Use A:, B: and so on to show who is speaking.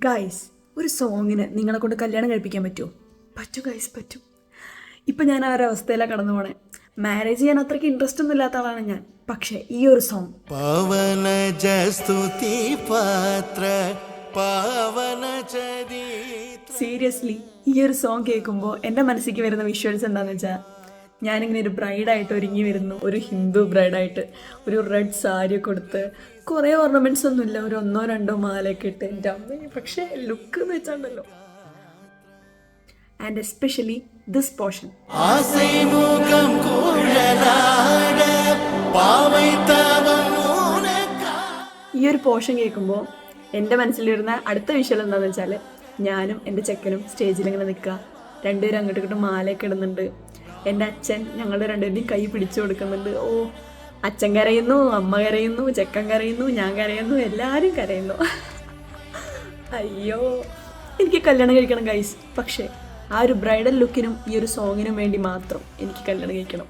A: Guys, ഒരു സോങ്ങിന് നിങ്ങളെ കൊണ്ട് കല്യാണം കഴിപ്പിക്കാൻ പറ്റുമോ? പറ്റും ഗൈസ്, പറ്റും. ഇപ്പം ഞാൻ ആ ഒരു അവസ്ഥയിലാണ് കടന്നു പോണേ. മാരേജ് ചെയ്യാൻ അത്രയ്ക്ക് ഇൻട്രസ്റ്റ് ഒന്നും ഇല്ലാത്ത ആളാണ് ഞാൻ. പക്ഷേ ഈ ഒരു സോങ് സീരിയസ്ലി ഈ ഒരു സോങ് കേൾക്കുമ്പോൾ എൻ്റെ മനസ്സിലേക്ക് വരുന്ന വിഷ്വൽസ് എന്താണെന്ന് വെച്ചാൽ, ഞാനിങ്ങനെ ഒരു ബ്രൈഡായിട്ട് ഒരുങ്ങി വരുന്നു, ഒരു ഹിന്ദു ബ്രൈഡായിട്ട്, ഒരു റെഡ് സാരിയൊക്കെ കൊടുത്ത്, കുറേ ഓർണമെൻറ്റ്സ് ഒന്നുമില്ല, ഒരു 1-2 മാലയൊക്കെ ഇട്ട്. എൻ്റെ അമ്മ പക്ഷേ ലുക്ക് എന്ന് വെച്ചാണ്ടല്ലോ. And especially this portion. ഈ ഒരു പോർഷൻ കേൾക്കുമ്പോൾ എൻ്റെ മനസ്സിൽ വരുന്ന അടുത്ത വിഷ്വൽ എന്താണെന്ന് വെച്ചാൽ, ഞാനും എൻ്റെ ചെക്കനും സ്റ്റേജിലിങ്ങനെ നിൽക്കുക, രണ്ടുപേരും അങ്ങോട്ടും ഇങ്ങോട്ടും മാലയൊക്കെ ഇടുന്നുണ്ട്. എൻ്റെ അച്ഛൻ ഞങ്ങളുടെ രണ്ടുപേരുടെയും കൈ പിടിച്ചു കൊടുക്കുന്നുണ്ട്. ഓ, അച്ഛൻ കരയുന്നു, അമ്മ കരയുന്നു, ചെക്കൻ കരയുന്നു, ഞാൻ കരയുന്നു, എല്ലാവരും കരയുന്നു. അയ്യോ, എനിക്ക് കല്യാണം കഴിക്കണം ഗൈസ്. പക്ഷേ ആ ഒരു ബ്രൈഡൽ ലുക്കിനും ഈ ഒരു സോങ്ങിനും വേണ്ടി മാത്രം എനിക്ക് കല്യാണം കഴിക്കണം.